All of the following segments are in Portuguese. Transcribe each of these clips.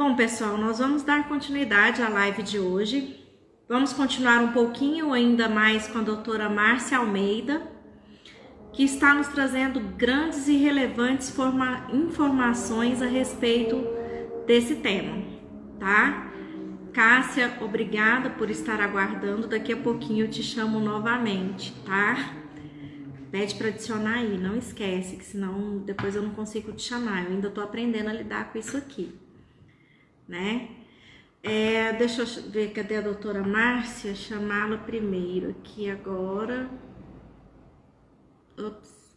Bom, pessoal, nós vamos dar continuidade à live de hoje. Vamos continuar um pouquinho ainda mais com a doutora Márcia Almeida, que está nos trazendo grandes e relevantes informações a respeito desse tema, tá? Cássia, obrigada por estar aguardando. Daqui a pouquinho eu te chamo novamente, tá? Pede para adicionar aí, não esquece, que senão depois eu não consigo te chamar. Eu ainda tô aprendendo a lidar com isso aqui, né? Deixa eu ver, cadê a doutora Márcia? Chamá-la primeiro aqui agora. Ops,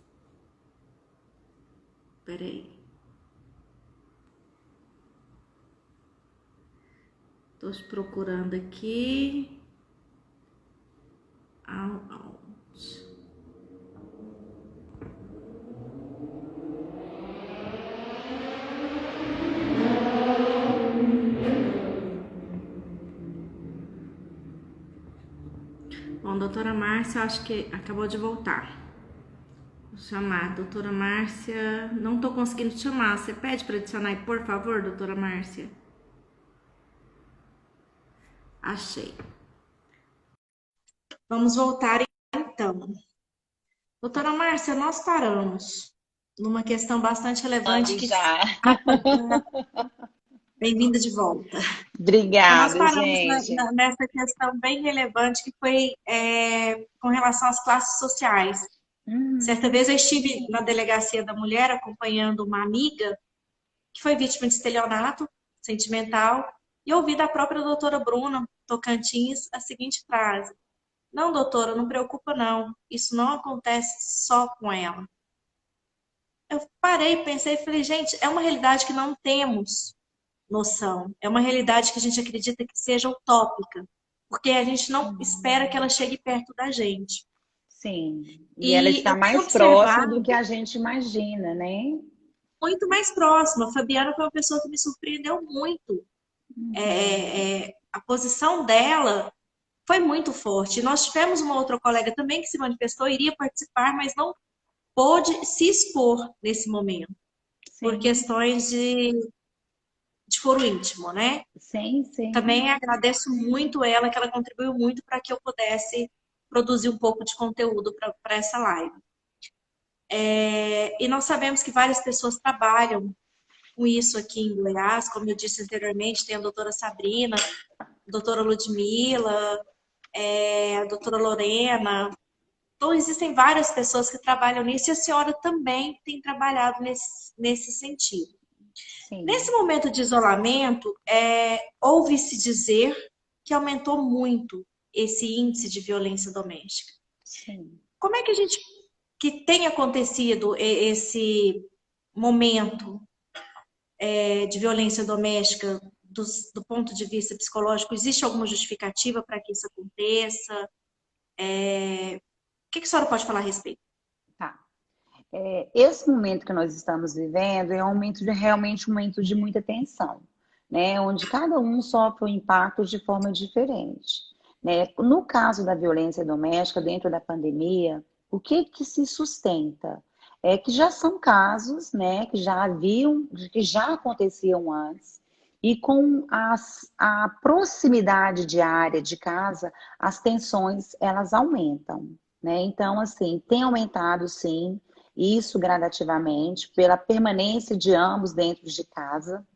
peraí. Tô procurando aqui. Out. Bom, doutora Márcia, acho que acabou de voltar. Vou chamar, doutora Márcia. Não tô conseguindo te chamar. Você pede para adicionar aí, por favor, doutora Márcia? Achei. Vamos voltar então. Doutora Márcia, nós paramos numa questão bastante relevante que Já. bem-vinda de volta. Então, nós Obrigada, paramos gente. nessa questão bem relevante que foi com relação às classes sociais. Certa vez eu estive na delegacia da mulher acompanhando uma amiga que foi vítima de estelionato sentimental e ouvi da própria doutora Bruna Tocantins a seguinte frase: não, doutora, não preocupa não, isso não acontece só com ela. Eu parei, pensei e falei, gente, é uma realidade que não temos noção, é uma realidade que a gente acredita que seja utópica, porque a gente não espera que ela chegue perto da gente. Sim, e ela E está eu tenho mais próxima do observado que a gente imagina, né? muito mais próxima. A Fabiana foi uma pessoa que me surpreendeu muito. A posição dela foi muito forte. Nós tivemos uma outra colega também que se manifestou, iria participar, mas não pôde se expor nesse momento, por Sim, questões de foro íntimo, né? sim, sim. Também agradeço muito ela, que ela contribuiu muito para que eu pudesse produzir um pouco de conteúdo para essa live. E nós sabemos que várias pessoas trabalham com isso aqui em Goiás, como eu disse anteriormente, tem a doutora Sabrina, a doutora Ludmila, a doutora Lorena. Então, existem várias pessoas que trabalham nisso e a senhora também tem trabalhado nesse sentido. Nesse Sim, momento de isolamento, ouve-se dizer que aumentou muito esse índice de violência doméstica. sim. Como é que a gente que tem acontecido esse momento de violência doméstica do ponto de vista psicológico? Existe alguma justificativa para que isso aconteça? O que a senhora pode falar a respeito? Tá. Esse momento que nós estamos vivendo é um momento de realmente um momento de muita tensão, né? Onde cada um sofre o impacto de forma diferente, né? No caso da violência doméstica dentro da pandemia, o que que se sustenta? É que já são casos, né, que já haviam, que já aconteciam antes, e com a proximidade diária de casa, as tensões elas aumentam, né? Então, assim, tem aumentado sim isso gradativamente, pela permanência de ambos dentro de casa,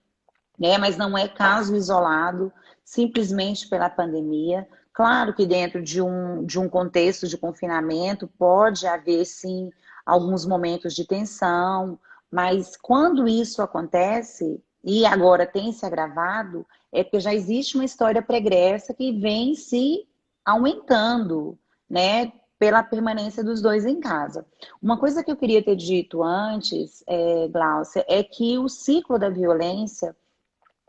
né? Mas não é caso isolado, simplesmente pela pandemia. Claro que dentro de um contexto de confinamento pode haver, sim, alguns momentos de tensão, mas quando isso acontece, e agora tem se agravado, é porque já existe uma história pregressa que vem se aumentando, né? Pela permanência dos dois em casa. Uma coisa que eu queria ter dito antes, Glaucia, é que o ciclo da violência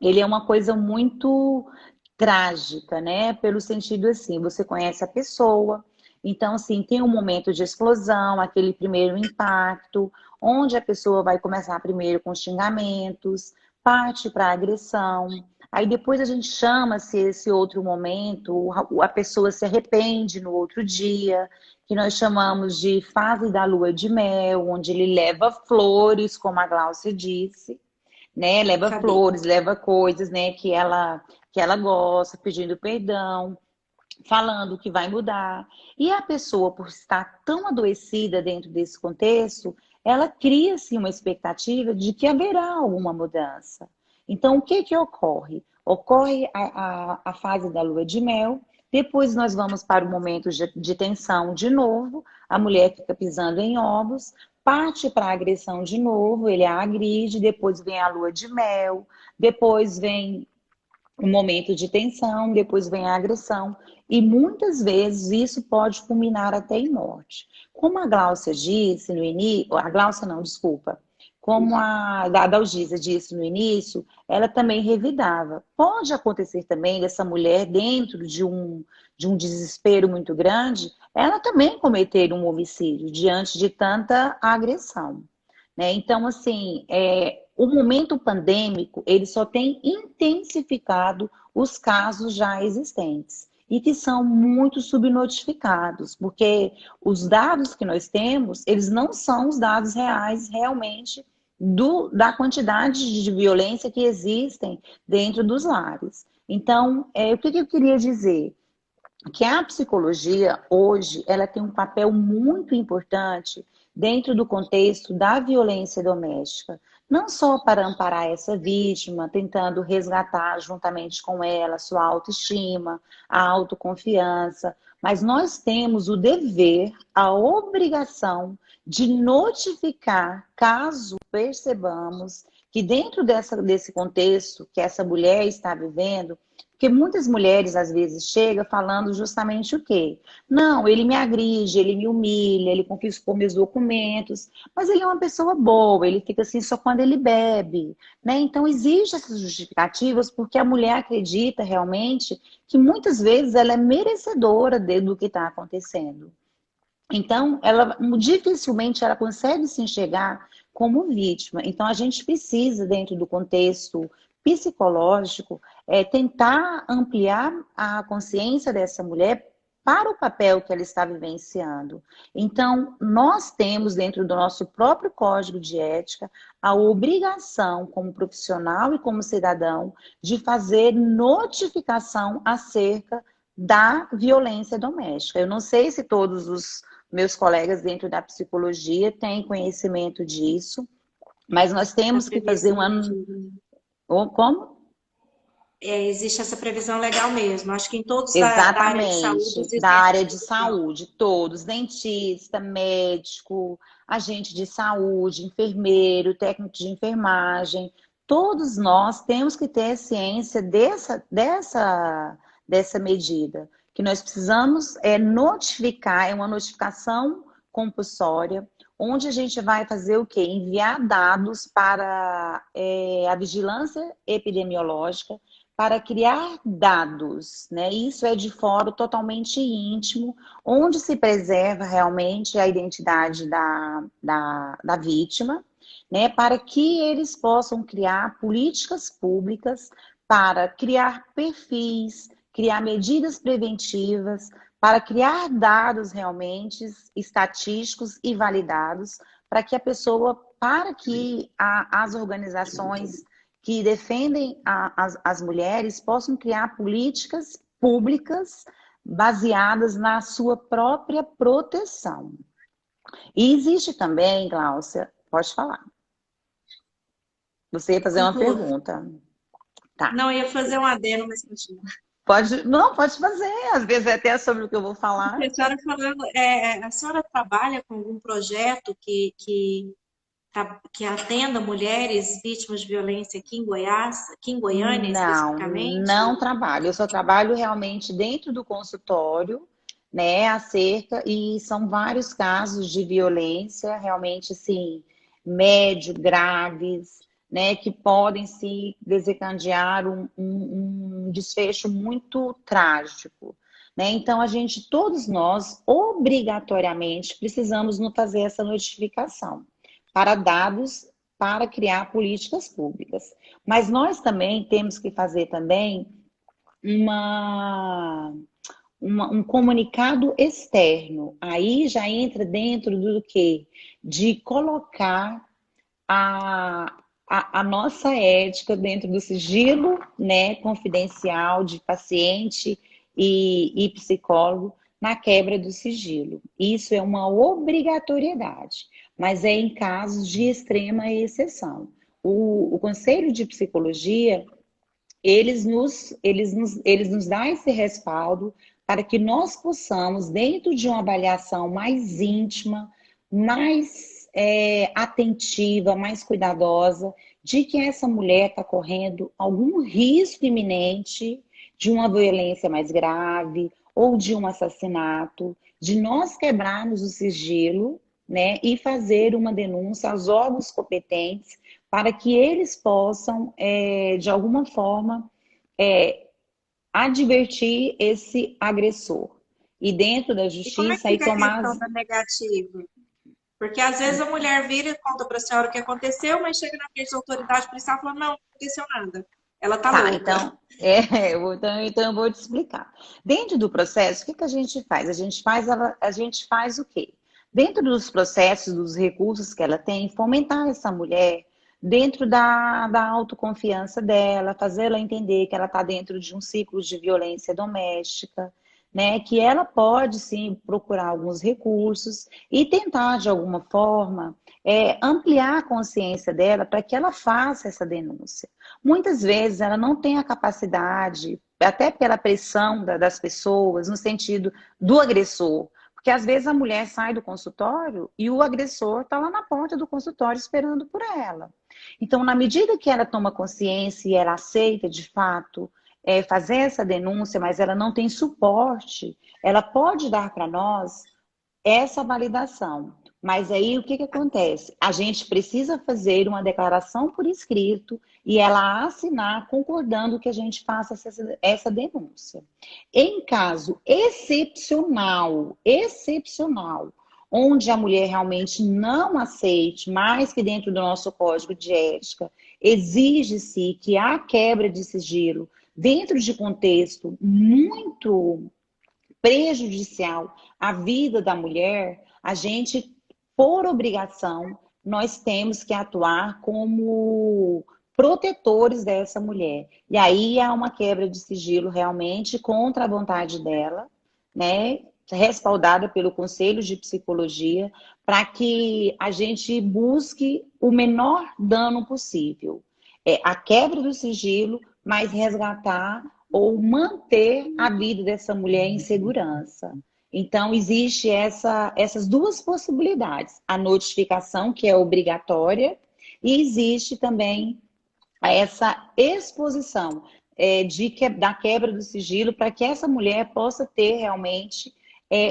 ele é uma coisa muito trágica, né? Pelo sentido assim, você conhece a pessoa, então assim, tem um momento de explosão, aquele primeiro impacto, onde a pessoa vai começar primeiro com xingamentos, parte para agressão. Aí depois a gente chama-se esse outro momento, a pessoa se arrepende no outro dia, que nós chamamos de fase da lua de mel, onde ele leva flores, como a Glaucia disse, né? Leva Sabia. flores, leva coisas, né, que ela gosta, pedindo perdão, falando que vai mudar. E a pessoa, por estar tão adoecida dentro desse contexto, ela cria-se uma expectativa de que haverá alguma mudança. Então, o que que ocorre? Ocorre a fase da lua de mel, depois nós vamos para o momento de tensão de novo, a mulher fica pisando em ovos, parte para a agressão de novo, ele a agride, depois vem a lua de mel, depois vem um momento de tensão, depois vem a agressão, e muitas vezes isso pode culminar até em morte. Como a Gláucia disse no início, a Gláucia não, desculpa, como a Dalgisa disse no início, ela também revidava. Pode acontecer também dessa mulher, dentro de um desespero muito grande, ela também cometer um homicídio diante de tanta agressão, né? Então, assim, o momento pandêmico, ele só tem intensificado os casos já existentes e que são muito subnotificados, porque os dados que nós temos, eles não são os dados reais realmente da quantidade de violência que existem dentro dos lares. Então, o que eu queria dizer? Que a psicologia hoje ela tem um papel muito importante dentro do contexto da violência doméstica, não só para amparar essa vítima, tentando resgatar juntamente com ela sua autoestima, a autoconfiança, mas nós temos o dever, a obrigação de notificar caso percebamos que dentro desse contexto que essa mulher está vivendo, porque muitas mulheres, às vezes, chegam falando justamente o quê? Não, ele me agride, ele me humilha, ele confiscou meus documentos, mas ele é uma pessoa boa, ele fica assim só quando ele bebe, né? Então, existem essas justificativas porque a mulher acredita realmente que muitas vezes ela é merecedora do que está acontecendo. Então, ela dificilmente ela consegue se enxergar como vítima. Então, a gente precisa, dentro do contexto psicológico, tentar ampliar a consciência dessa mulher para o papel que ela está vivenciando. Então, nós temos, dentro do nosso próprio código de ética, a obrigação, como profissional e como cidadão, de fazer notificação acerca da violência doméstica. Eu não sei se todos os meus colegas dentro da psicologia têm conhecimento disso, mas nós A temos que fazer previsão uma. de... Como? existe essa previsão legal mesmo. Acho que em todos da área de saúde Exatamente, da existe essa área de previsão. saúde, todos, dentista, médico, agente de saúde, enfermeiro, técnico de enfermagem, todos nós temos que ter ciência dessa medida, que nós precisamos notificar, é uma notificação compulsória, onde a gente vai fazer o quê? Enviar dados para a vigilância epidemiológica, para criar dados, né? Isso é de fórum totalmente íntimo, onde se preserva realmente a identidade da vítima, né? Para que eles possam criar políticas públicas para criar perfis, criar medidas preventivas, para criar dados realmente estatísticos e validados, para que a pessoa, para que as organizações que defendem as mulheres possam criar políticas públicas baseadas na sua própria proteção. E existe também, Gláucia, pode falar. Você ia fazer uma Conclua. pergunta. Tá. Não, eu ia fazer um adendo, mas continua. Pode, não, pode fazer. Às vezes é até sobre o que eu vou falar. Porque a senhora falando, a senhora trabalha com algum projeto que atenda mulheres vítimas de violência aqui em Goiás, aqui em Goiânia Não, especificamente? não trabalho. Eu só trabalho realmente dentro do consultório, né, acerca, e são vários casos de violência, realmente, assim, médio, graves, né, que podem se desencadear um desfecho muito trágico, né? Então, todos nós, obrigatoriamente, precisamos nos fazer essa notificação para dados para criar políticas públicas. Mas nós também temos que fazer também uma, um comunicado externo. Aí já entra dentro do quê? De colocar a, a nossa ética dentro do sigilo, né, confidencial de paciente e psicólogo na quebra do sigilo. Isso é uma obrigatoriedade, mas é em casos de extrema exceção. O Conselho de Psicologia, eles nos dão esse respaldo para que nós possamos, dentro de uma avaliação mais íntima, mais atentiva, mais cuidadosa, de que essa mulher está correndo algum risco iminente de uma violência mais grave ou de um assassinato, de nós quebrarmos o sigilo, né, e fazer uma denúncia aos órgãos competentes para que eles possam, de alguma forma, é, advertir esse agressor. E dentro da E como é que justiça, aí fica a tomar. questão da negativa? Porque às vezes a mulher vira e conta para a senhora o que aconteceu, mas chega na frente da autoridade policial e fala, não, não aconteceu nada. Ela tá Tá, louca. então, então eu vou te explicar. Dentro do processo, o que que a gente faz? A gente faz o quê? Dentro dos processos, dos recursos que ela tem, fomentar essa mulher dentro da autoconfiança dela, fazer ela entender que ela está dentro de um ciclo de violência doméstica, né? Que ela pode sim procurar alguns recursos e tentar, de alguma forma, ampliar a consciência dela para que ela faça essa denúncia. Muitas vezes ela não tem a capacidade, até pela pressão das pessoas, no sentido do agressor. Porque às vezes a mulher sai do consultório e o agressor está lá na porta do consultório esperando por ela. Então, na medida que ela toma consciência e ela aceita de fato fazer essa denúncia, mas ela não tem suporte, ela pode dar para nós essa validação. Mas aí o que que acontece? A gente precisa fazer uma declaração por escrito e ela assinar concordando que a gente faça essa denúncia. Em caso excepcional, onde a mulher realmente não aceite, mais que dentro do nosso código de ética, exige-se que há quebra de sigilo dentro de contexto muito prejudicial à vida da mulher, a gente, por obrigação, nós temos que atuar como protetores dessa mulher. E aí há uma quebra de sigilo realmente contra a vontade dela, né? Respaldada pelo Conselho de Psicologia, para que a gente busque o menor dano possível. A quebra do sigilo, mas resgatar ou manter a vida dessa mulher em segurança. Então, existe essas duas possibilidades. A notificação, que é obrigatória, e existe também essa exposição da quebra do sigilo para que essa mulher possa ter realmente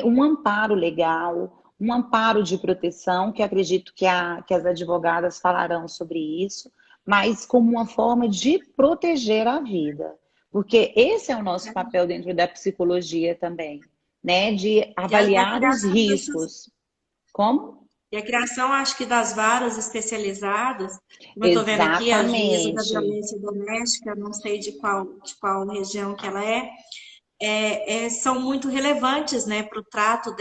um amparo legal, um amparo de proteção, que acredito que as advogadas falarão sobre isso, mas como uma forma de proteger a vida. Porque esse é o nosso papel dentro da psicologia também, né? De E a avaliar os criação dessas riscos. Como? E a criação, acho que das varas especializadas, como eu estou vendo aqui, a juíza da Exatamente. violência doméstica, não sei de qual região que ela são muito relevantes, né, para o trato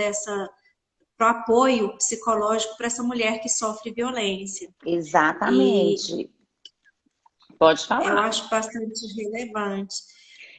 para o apoio psicológico para essa mulher que sofre violência. E Exatamente. Pode eu falar. acho bastante relevante.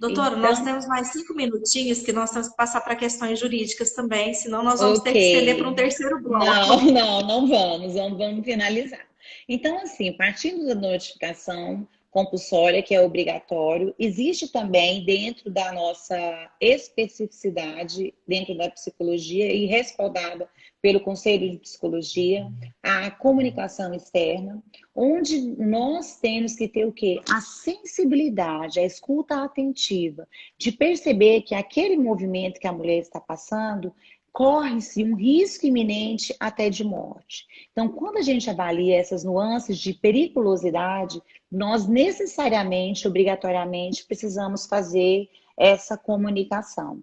Doutora, nós Então, temos mais 5 minutinhos que nós temos que passar para questões jurídicas também, senão nós vamos ter que estender para um ok. terceiro bloco. Não, não vamos. Vamos finalizar. Então, assim, partindo da notificação compulsória, que é obrigatório, existe também dentro da nossa especificidade, dentro da psicologia e respaldada pelo Conselho de Psicologia, a comunicação externa, onde nós temos que ter o quê? A sensibilidade, a escuta atentiva, de perceber que aquele movimento que a mulher está passando corre-se um risco iminente até de morte. Então, quando a gente avalia essas nuances de periculosidade, nós necessariamente, obrigatoriamente, precisamos fazer essa comunicação.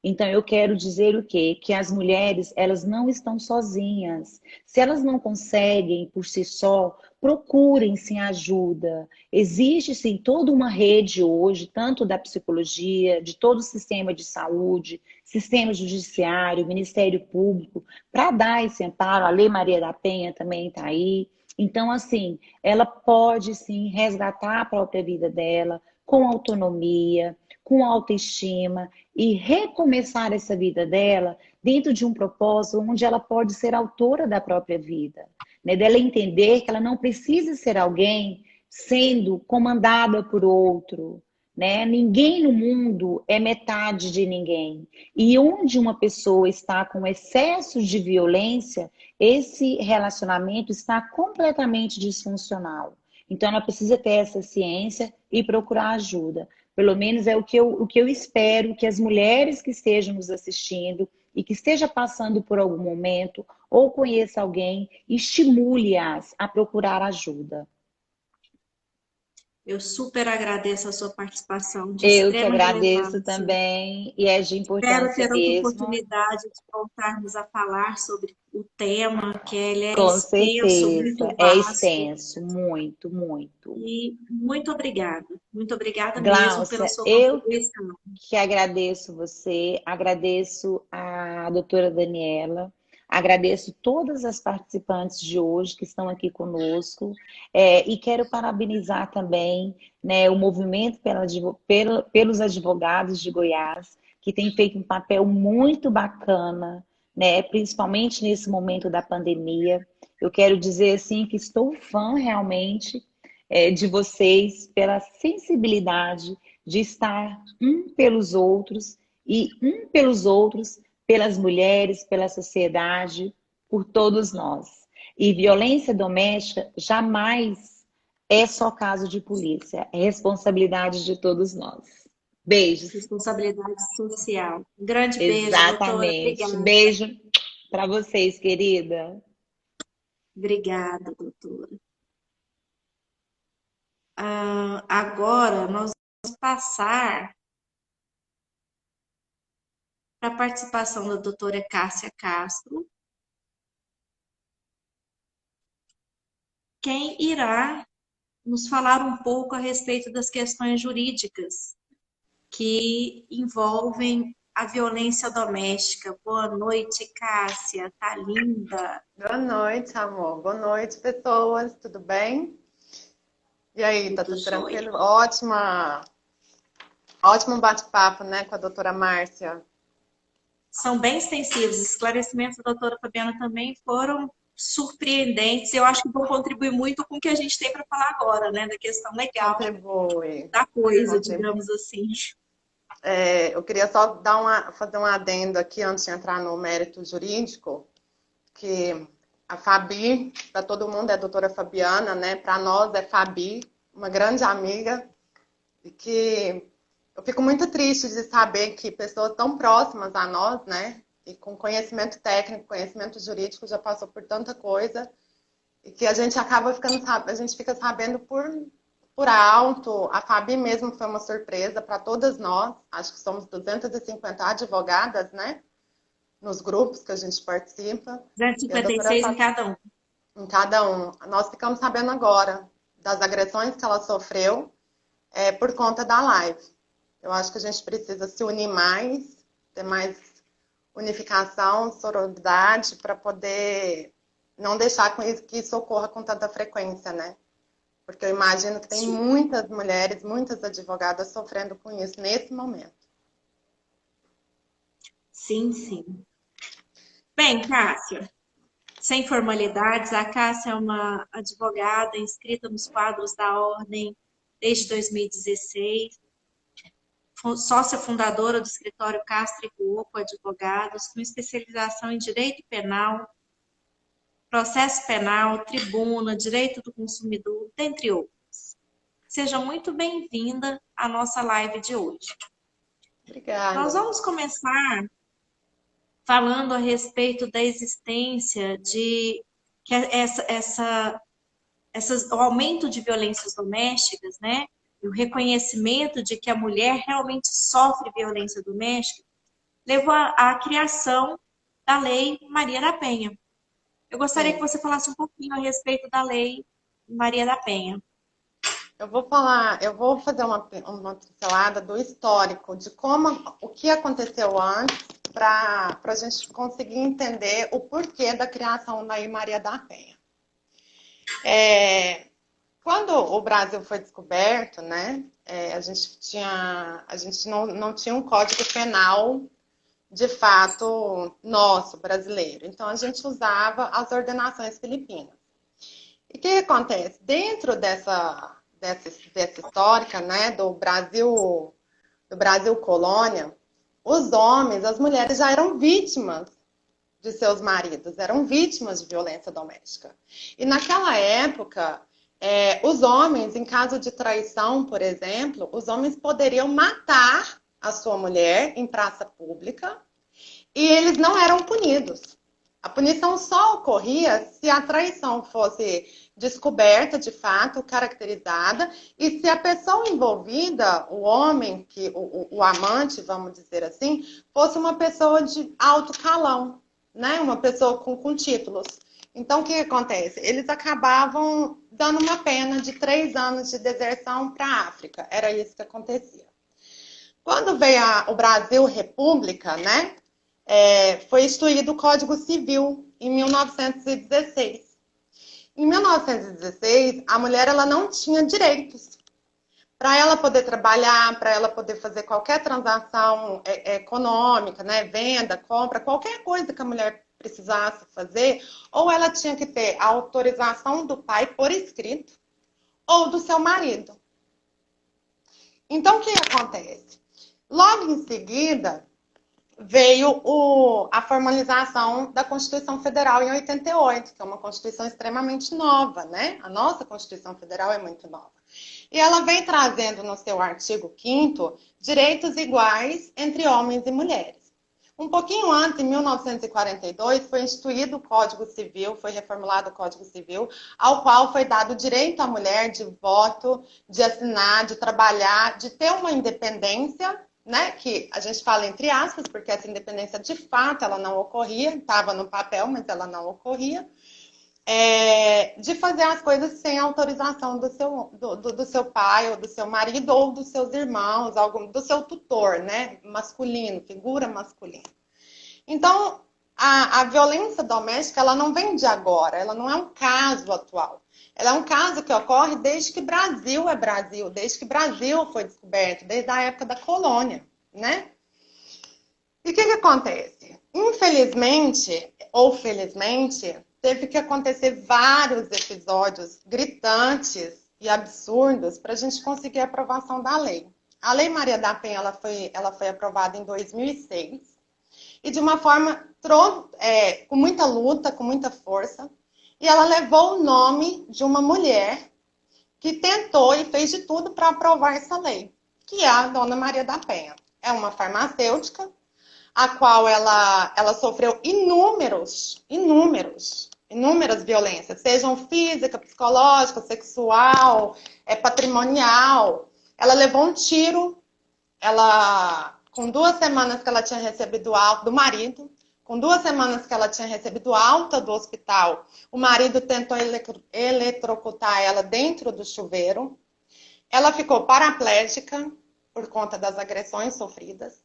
Então, eu quero dizer o quê? Que as mulheres, elas não estão sozinhas. Se elas não conseguem por si só, procurem sim ajuda. Existe sim toda uma rede hoje, tanto da psicologia, de todo o sistema de saúde, sistema judiciário, Ministério Público, para dar esse amparo. A Lei Maria da Penha também está aí. Então, assim, ela pode sim resgatar a própria vida dela com autonomia, com autoestima e recomeçar essa vida dela dentro de um propósito onde ela pode ser autora da própria vida, né? Dela entender que ela não precisa ser alguém sendo comandada por outro, né? Ninguém no mundo é metade de ninguém. E onde uma pessoa está com excesso de violência, esse relacionamento está completamente disfuncional. Então, ela precisa ter essa ciência e procurar ajuda. Pelo menos é o que eu espero que as mulheres que estejam nos assistindo e que esteja passando por algum momento ou conheça alguém, estimule-as a procurar ajuda. Eu super agradeço a sua participação de Eu que extrema agradeço relevância. também, e é de Espero importância ter outra mesmo. oportunidade de voltarmos a falar sobre o tema, que ele é Com extenso, muito certeza, é vasto. extenso, muito, muito. E muito obrigada mesmo pela Gláucia, sua eu contribuição. que agradeço você, agradeço a doutora Daniela, agradeço todas as participantes de hoje que estão aqui conosco, e quero parabenizar também, né, o movimento pelos advogados de Goiás, que tem feito um papel muito bacana, né, principalmente nesse momento da pandemia. Eu quero dizer assim que estou fã realmente de vocês pela sensibilidade de estar um pelos outros e um pelos outros, pelas mulheres, pela sociedade, por todos nós. E violência doméstica jamais é só caso de polícia, é responsabilidade de todos nós. Beijos. Responsabilidade social. Um grande beijo, doutora. Exatamente. Obrigada. Beijo para vocês, querida. Obrigada, doutora. Agora nós vamos passar para a participação da doutora Cássia Castro, quem irá nos falar um pouco a respeito das questões jurídicas que envolvem a violência doméstica. Boa noite, Cássia. Tá linda. Boa noite, amor. Boa noite, pessoas. Tudo bem? E aí, tá Tudo tudo jóia. tranquilo? Ótimo bate-papo, né, com a doutora Márcia. São bem extensivos. Os esclarecimentos da doutora Fabiana também foram surpreendentes. Eu acho que vão contribuir muito com o que a gente tem para falar agora, né? Da questão legal Contribui. da coisa, Contribui. digamos assim. Eu queria só fazer um adendo aqui antes de entrar no mérito jurídico, que a Fabi, para todo mundo é a doutora Fabiana, né? Para nós é Fabi, uma grande amiga, e que eu fico muito triste de saber que pessoas tão próximas a nós, né? E com conhecimento técnico, conhecimento jurídico, já passou por tanta coisa, e que a gente acaba a gente fica sabendo por alto. A Fabi mesmo foi uma surpresa para todas nós. Acho que somos 250 advogadas, né? Nos grupos que a gente participa. E a doutora 256 em cada um. em cada um. Nós ficamos sabendo agora das agressões que ela sofreu por conta da live. Eu acho que a gente precisa se unir mais, ter mais unificação, sororidade, para poder não deixar que isso ocorra com tanta frequência, né? Porque eu imagino que tem muitas mulheres, muitas advogadas sofrendo com isso nesse momento. Sim, sim. Bem, Cássia, sem formalidades, a Cássia é uma advogada inscrita nos quadros da Ordem desde 2016, sócia fundadora do escritório Castro e Cuoco Advogados, com especialização em Direito Penal, Processo Penal, Tribuna, Direito do Consumidor, dentre outros. Seja muito bem-vinda à nossa live de hoje. Obrigada. Nós vamos começar falando a respeito da existência de que o aumento de violências domésticas, né? E o reconhecimento de que a mulher realmente sofre violência doméstica levou à criação da Lei Maria da Penha. Eu gostaria que você falasse um pouquinho a respeito da Lei Maria da Penha. Eu vou fazer uma pincelada do histórico, de o que aconteceu antes, para a gente conseguir entender o porquê da criação da Lei Maria da Penha. Quando o Brasil foi descoberto, né, a gente não tinha um código penal de fato nosso, brasileiro. Então a gente usava as ordenações filipinas. E o que acontece? Dentro dessa histórica, né, do Brasil colônia, os homens, as mulheres já eram vítimas de seus maridos, eram vítimas de violência doméstica. E naquela época, os homens, em caso de traição, por exemplo, os homens poderiam matar a sua mulher em praça pública e eles não eram punidos. A punição só ocorria se a traição fosse descoberta, de fato, caracterizada, e se a pessoa envolvida, o homem, o amante, vamos dizer assim, fosse uma pessoa de alto calão, né? Uma pessoa com títulos. Então, o que acontece? Eles acabavam dando uma pena de 3 anos de deserção para a África. Era isso que acontecia. Quando veio o Brasil República, né? Foi instituído o Código Civil em 1916. Em 1916, a mulher ela não tinha direitos. Para ela poder trabalhar, para ela poder fazer qualquer transação econômica, né, venda, compra, qualquer coisa que a mulher precisasse fazer, ou ela tinha que ter a autorização do pai por escrito, ou do seu marido. Então, o que acontece? Logo em seguida, veio a formalização da Constituição Federal em 88, que é uma Constituição extremamente nova, né? A nossa Constituição Federal é muito nova. E ela vem trazendo no seu artigo 5º direitos iguais entre homens e mulheres. Um pouquinho antes, em 1942, foi instituído o Código Civil, foi reformulado o Código Civil, ao qual foi dado o direito à mulher de voto, de assinar, de trabalhar, de ter uma independência, né, que a gente fala entre aspas, porque essa independência de fato ela não ocorria, estava no papel, mas ela não ocorria, de fazer as coisas sem autorização do seu pai, ou do seu marido, ou dos seus irmãos, do seu tutor, né, masculino, figura masculina. Então, a violência doméstica, ela não vem de agora, ela não é um caso atual. Ela é um caso que ocorre desde que Brasil é Brasil, desde que Brasil foi descoberto, desde a época da colônia, né? E o que acontece? Infelizmente, ou felizmente, teve que acontecer vários episódios gritantes e absurdos para a gente conseguir a aprovação da lei. A Lei Maria da Penha ela foi aprovada em 2006 e de uma forma com muita luta, com muita força. E ela levou o nome de uma mulher que tentou e fez de tudo para aprovar essa lei, que é a Dona Maria da Penha. É uma farmacêutica, a qual ela sofreu inúmeras violências, sejam física, psicológica, sexual, patrimonial. Ela levou um tiro, com 2 semanas que ela tinha recebido alta do marido, com 2 semanas que ela tinha recebido alta do hospital, o marido tentou eletrocutar ela dentro do chuveiro. Ela ficou paraplégica por conta das agressões sofridas.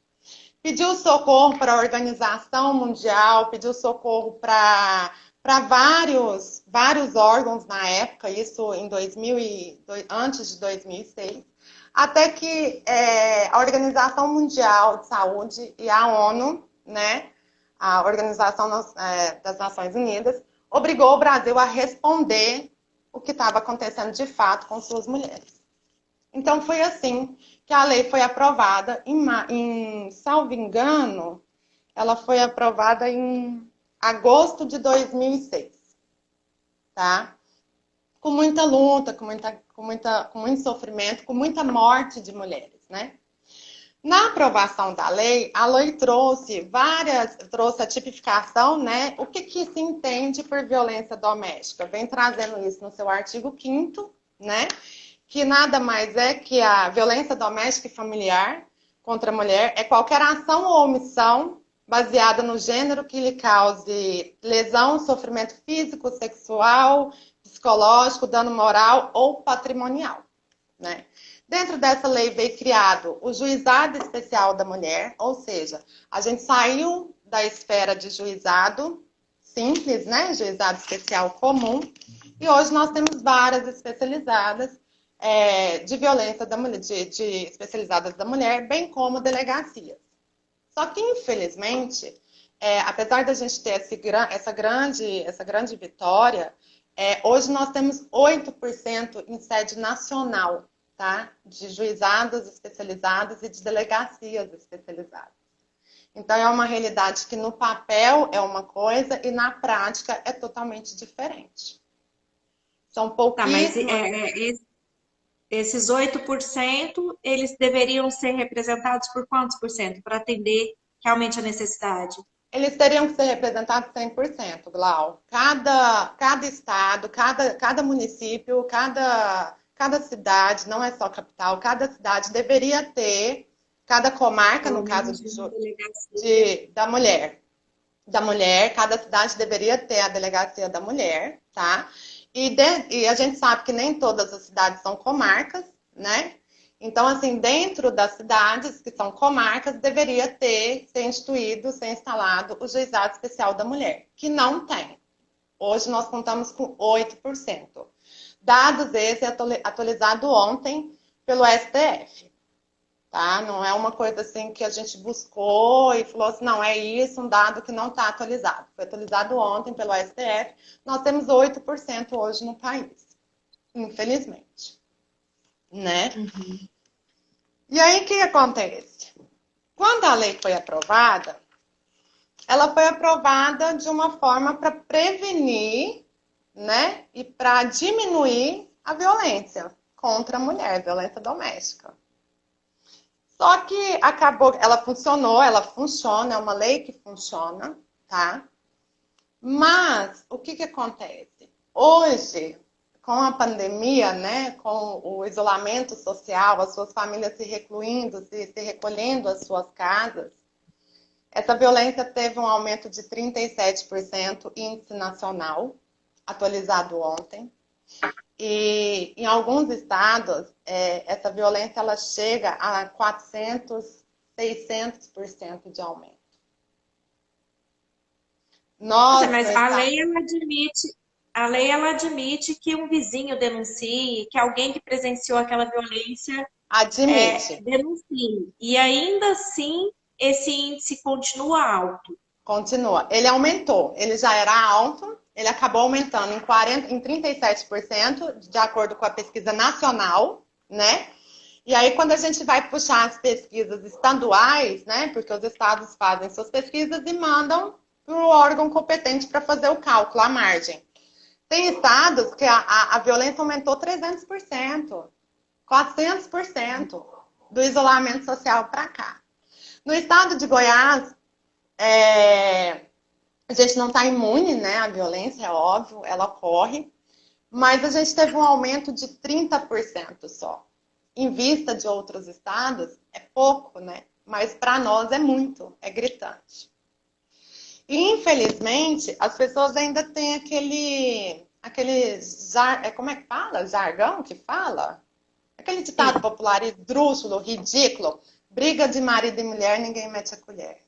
Pediu socorro para a Organização Mundial, pediu socorro para vários órgãos na época, isso em antes de 2006, até que a Organização Mundial de Saúde e a ONU, né, a Organização das Nações Unidas, obrigou o Brasil a responder o que estava acontecendo de fato com suas mulheres. Então, foi assim que a lei foi aprovada, salvo engano, ela foi aprovada em agosto de 2006, tá? Com muita luta, com muito sofrimento, com muita morte de mulheres, né? Na aprovação da lei, a lei trouxe a tipificação, né? O que se entende por violência doméstica? Vem trazendo isso no seu artigo 5º, né? Que nada mais é que a violência doméstica e familiar contra a mulher é qualquer ação ou omissão baseada no gênero que lhe cause lesão, sofrimento físico, sexual, psicológico, dano moral ou patrimonial, né? Dentro dessa lei veio criado o Juizado Especial da Mulher, ou seja, a gente saiu da esfera de juizado simples, né? Juizado especial comum, E hoje nós temos várias especializadas de violência da mulher, de especializadas da mulher, bem como delegacias. Só que, infelizmente, apesar da gente ter essa grande vitória, hoje nós temos 8% em sede nacional, tá? De juizados especializados e de delegacias especializadas. Então, é uma realidade que no papel é uma coisa e na prática é totalmente diferente. São Tá, mas pouquíssimas. esses 8%, eles deveriam ser representados por quantos por cento para atender realmente a necessidade? Eles teriam que ser representados 100%, Glau. Cada estado, cada município, cada cidade, não é só capital, cada cidade deveria ter, cada comarca, Pelo no caso menos uma delegacia. da mulher, cada cidade deveria ter a delegacia da mulher, tá? E a gente sabe que nem todas as cidades são comarcas, né? Então, assim, dentro das cidades que são comarcas, deveria ser instituído, ser instalado o juizado especial da mulher, que não tem. Hoje nós contamos com 8%. Dados esse atualizado ontem pelo STF. Tá? Não é uma coisa assim que a gente buscou e falou assim, não, é isso, um dado que não está atualizado. Foi atualizado ontem pelo STF. Nós temos 8% hoje no país, infelizmente. Né? Uhum. E aí, o que acontece? Quando a lei foi aprovada, ela foi aprovada de uma forma para prevenir, né, e para diminuir a violência contra a mulher, violência doméstica. Só que acabou, ela funciona, é uma lei que funciona, tá? Mas o que acontece? Hoje, com a pandemia, né, com o isolamento social, as suas famílias se recluindo, se recolhendo às suas casas, essa violência teve um aumento de 37% índice nacional, atualizado ontem. E em alguns estados, essa violência ela chega a 400, 600% de aumento. Nossa, Nós, no mas estado, a lei ela admite que um vizinho denuncie, que alguém que presenciou aquela violência admite, denuncie. E ainda assim, esse índice continua alto. continua. Ele aumentou, ele já era alto, ele acabou aumentando em 37%, de acordo com a pesquisa nacional, né? E aí, quando a gente vai puxar as pesquisas estaduais, né? Porque os estados fazem suas pesquisas e mandam para o órgão competente para fazer o cálculo, a margem. Tem estados que a violência aumentou 300%, 400% do isolamento social para cá. No estado de Goiás, a gente não está imune, né? A violência, é óbvio, ela ocorre, mas a gente teve um aumento de 30% só. Em vista de outros estados, é pouco, né? Mas para nós é muito, é gritante. E, infelizmente, as pessoas ainda têm como é que fala? Jargão que fala? Aquele ditado popular esdrúxulo, ridículo. Briga de marido e mulher, ninguém mete a colher.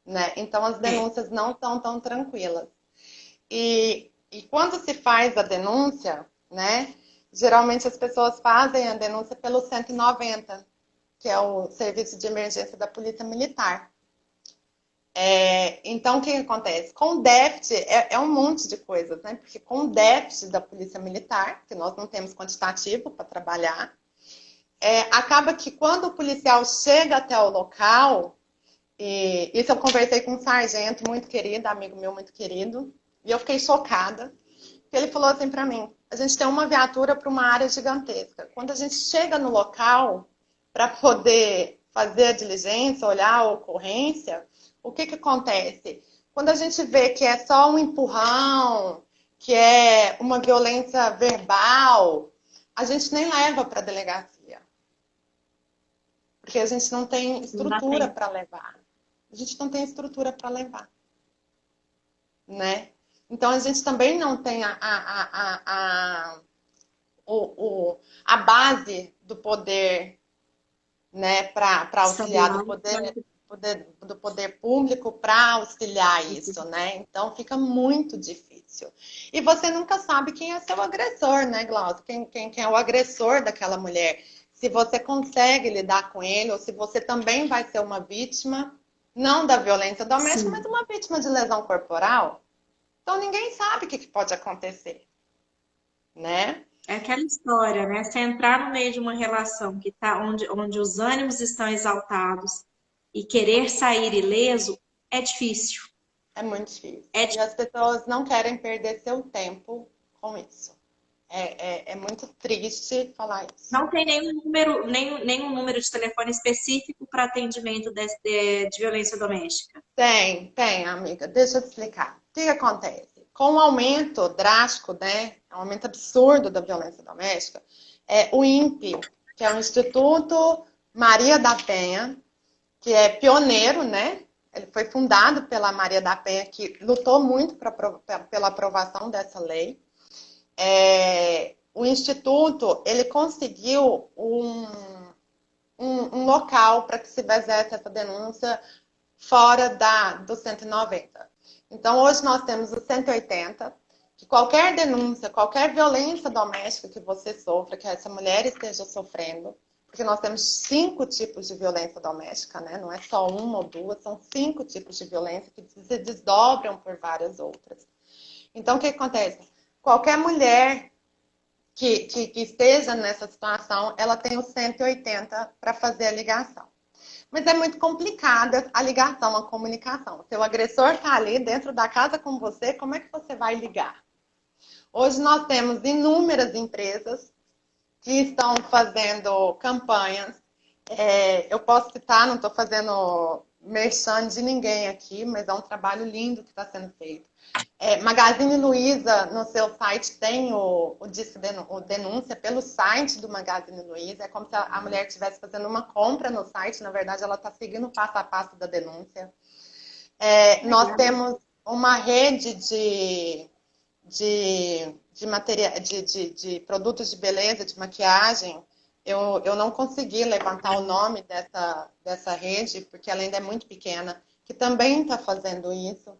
Né? Então, as denúncias não estão tão tranquilas. E quando se faz a denúncia, né? Geralmente as pessoas fazem a denúncia pelo 190, que é o serviço de emergência da Polícia Militar. Então, o que acontece? Com o déficit, é um monte de coisas, né? Porque com o déficit da Polícia Militar, que nós não temos quantitativo para trabalhar, acaba que quando o policial chega até o local, e isso eu conversei com um sargento muito querido, amigo meu muito querido, e eu fiquei chocada. Ele falou assim para mim, a gente tem uma viatura para uma área gigantesca. Quando a gente chega no local para poder fazer a diligência, olhar a ocorrência, o que acontece? Quando a gente vê que é só um empurrão, que é uma violência verbal, a gente nem leva para a delegacia. Porque a gente não tem estrutura para levar. A gente não tem estrutura para levar. Né? Então, a gente também não tem a base do poder, né, para auxiliar, do do poder público para auxiliar isso, né? Então fica muito difícil. E você nunca sabe quem é seu agressor, né, Glaucio? Quem é o agressor daquela mulher. Se você consegue lidar com ele, ou se você também vai ser uma vítima, não da violência doméstica, Sim. mas uma vítima de lesão corporal. Então ninguém sabe o que pode acontecer, né? É aquela história, né? Você entrar no meio de uma relação que tá onde os ânimos estão exaltados e querer sair ileso é difícil. É muito difícil. É E difícil. as pessoas não querem perder seu tempo com isso. É muito triste falar isso. Não tem nenhum número de telefone específico para atendimento de violência doméstica. Tem, amiga. Deixa eu te explicar. O que acontece? Com o aumento drástico, né? Um aumento absurdo da violência doméstica, o INPE, que é o Instituto Maria da Penha, que é pioneiro, né? Ele foi fundado pela Maria da Penha, que lutou muito pela aprovação dessa lei. O Instituto, ele conseguiu um local para que se fizesse essa denúncia fora do 190. Então, hoje nós temos o 180, que qualquer denúncia, qualquer violência doméstica que você sofra, que essa mulher esteja sofrendo, porque nós temos 5 tipos de violência doméstica, né? Não é só uma ou duas, são 5 tipos de violência que se desdobram por várias outras. Então, o que acontece? Qualquer mulher que esteja nessa situação, ela tem o 180 para fazer a ligação. Mas é muito complicada a ligação, a comunicação. Seu agressor está ali dentro da casa com você, como é que você vai ligar? Hoje nós temos inúmeras empresas que estão fazendo campanhas. Eu posso citar, não estou fazendo merchan de ninguém aqui, mas é um trabalho lindo que está sendo feito. Magazine Luiza, no seu site, tem o denúncia pelo site do Magazine Luiza. É como se a mulher estivesse fazendo uma compra no site. Na verdade, ela está seguindo o passo a passo da denúncia. Nós temos uma rede de produtos de beleza, de maquiagem. Eu não consegui levantar o nome dessa rede, porque ela ainda é muito pequena, que também está fazendo isso.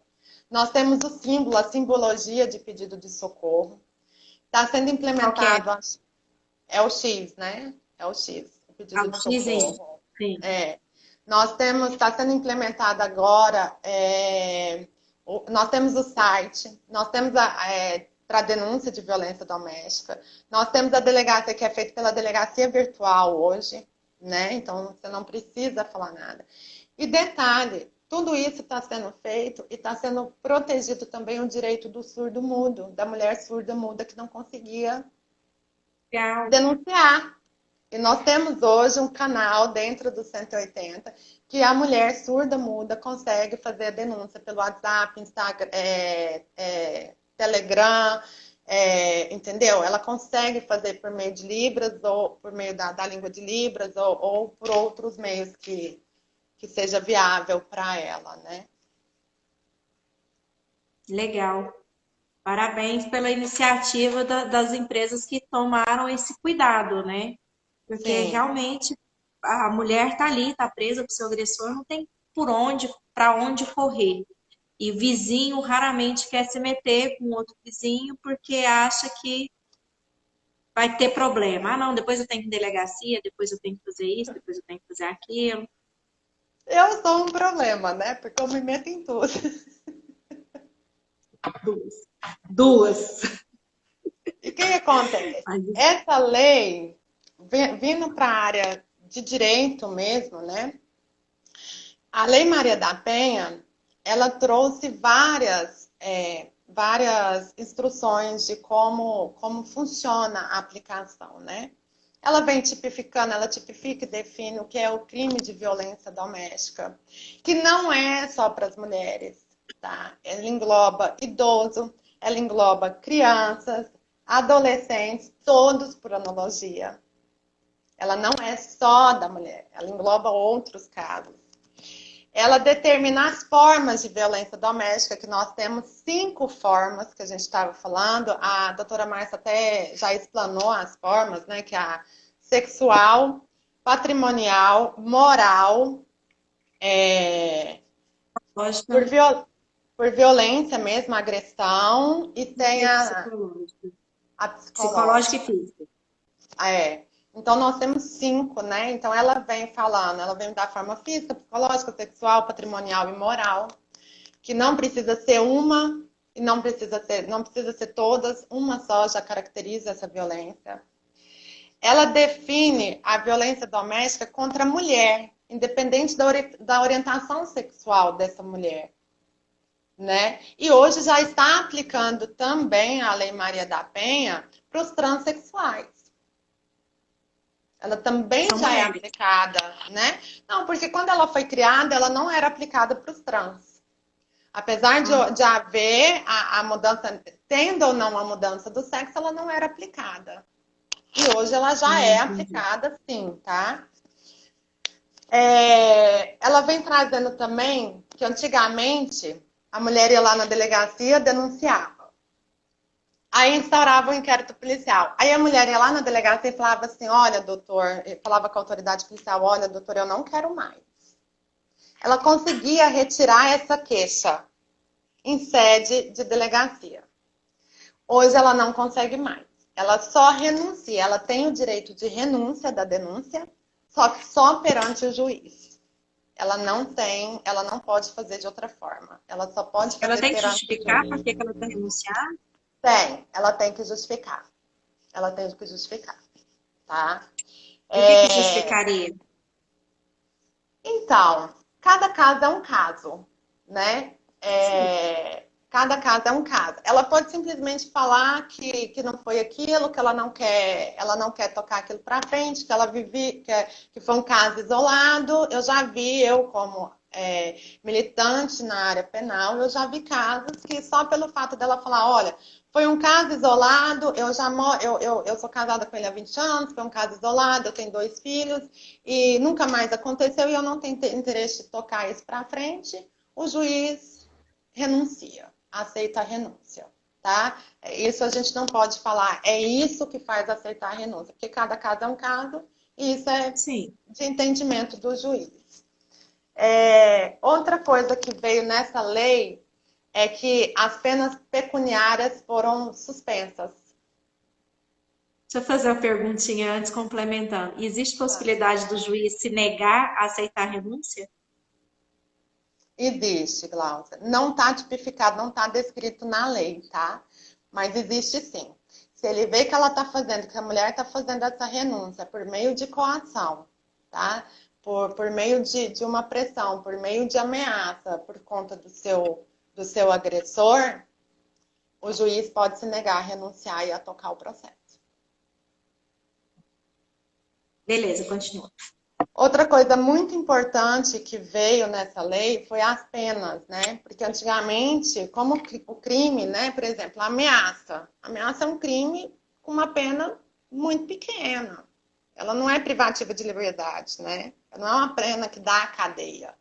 Nós temos o símbolo, a simbologia de pedido de socorro. Está sendo implementado. É o X, né? É o X, o pedido de socorro. Sim. Está sendo implementado agora. Nós temos o site, nós temos para denúncia de violência doméstica, nós temos a delegacia, que é feita pela delegacia virtual hoje, né? Então você não precisa falar nada. E detalhe, tudo isso está sendo feito e está sendo protegido também o direito do surdo-mudo, da mulher surda-muda que não conseguia denunciar. E nós temos hoje um canal dentro do 180 que a mulher surda-muda consegue fazer a denúncia pelo WhatsApp, Instagram, Telegram, entendeu? Ela consegue fazer por meio de Libras, ou por meio da língua de Libras, ou por outros meios que seja viável para ela, né? Legal. Parabéns pela iniciativa das empresas que tomaram esse cuidado, né? Porque realmente a mulher está ali, está presa para o seu agressor, não tem para onde correr. E vizinho raramente quer se meter com outro vizinho porque acha que vai ter problema. Ah, não, depois eu tenho que ir em delegacia, depois eu tenho que fazer isso, depois eu tenho que fazer aquilo. Eu sou um problema, né? Porque eu me meto em tudo. Duas. E o que acontece? Essa lei, vindo para a área de direito mesmo, né? A Lei Maria da Penha, ela trouxe várias instruções de como funciona a aplicação, né? Ela vem tipificando, ela tipifica e define o que é o crime de violência doméstica, que não é só para as mulheres, tá? Ela engloba idoso, ela engloba crianças, adolescentes, todos por analogia. Ela não é só da mulher, ela engloba outros casos. Ela determina as formas de violência doméstica, que nós temos 5 formas que a gente estava falando. A doutora Márcia até já explanou as formas, né? Que é a sexual, patrimonial, moral, é, Lógica, por, por violência mesmo, agressão, e tem psicológica. a Psicológica e psicológica. física. É. Então, nós temos 5, né? Então, ela vem falando, ela vem da forma física, psicológica, sexual, patrimonial e moral, que não precisa ser uma e não precisa ser todas, uma só já caracteriza essa violência. Ela define a violência doméstica contra a mulher, independente da orientação sexual dessa mulher, né? E hoje já está aplicando também a Lei Maria da Penha para os transexuais. Ela também São já é mulheres. aplicada, né? Não, porque quando ela foi criada, ela não era aplicada para os trans. Apesar de haver a mudança, tendo ou não a mudança do sexo, ela não era aplicada. E hoje ela já é Entendi. aplicada sim, tá? Ela vem trazendo também que antigamente a mulher ia lá na delegacia, denunciava. Aí instaurava o inquérito policial. Aí a mulher ia lá na delegacia e falava assim, olha, doutor, falava com a autoridade policial, olha, doutor, eu não quero mais. Ela conseguia retirar essa queixa em sede de delegacia. Hoje ela não consegue mais. Ela só renuncia, ela tem o direito de renúncia da denúncia, só que só perante o juiz. Ela não pode fazer de outra forma. Ela só pode fazer Ela tem que perante o justificar juiz. por que ela está renunciando? Ela tem que justificar. Ela tem que justificar, tá? E o que justificaria? Então, cada caso é um caso, né? Cada caso é um caso. Ela pode simplesmente falar que não foi aquilo, que ela não quer tocar aquilo para frente, que ela que foi um caso isolado. Eu já vi, como militante na área penal, eu já vi casos que só pelo fato dela falar, olha, foi um caso isolado, eu sou casada com ele há 20 anos, foi um caso isolado, eu tenho 2 filhos, e nunca mais aconteceu, e eu não tenho interesse de tocar isso para frente, o juiz renuncia, aceita a renúncia, tá? Isso a gente não pode falar, é isso que faz aceitar a renúncia, porque cada caso é um caso, e isso é Sim. de entendimento do juiz. Outra coisa que veio nessa lei é que as penas pecuniárias foram suspensas. Deixa eu fazer uma perguntinha antes, complementando. Existe possibilidade do juiz se negar a aceitar a renúncia? Existe, Glaucia. Não está tipificado, não está descrito na lei, tá? Mas existe sim. Se ele vê que ela está fazendo, que a mulher está fazendo essa renúncia por meio de coação, tá? Por meio de uma pressão, por meio de ameaça, por conta do seu agressor, o juiz pode se negar a renunciar e a tocar o processo. Beleza, continua. Outra coisa muito importante que veio nessa lei foi as penas, né? Porque antigamente, como o crime, né? Por exemplo, a ameaça. A ameaça é um crime com uma pena muito pequena. Ela não é privativa de liberdade, né? Não é uma pena que dá a cadeia.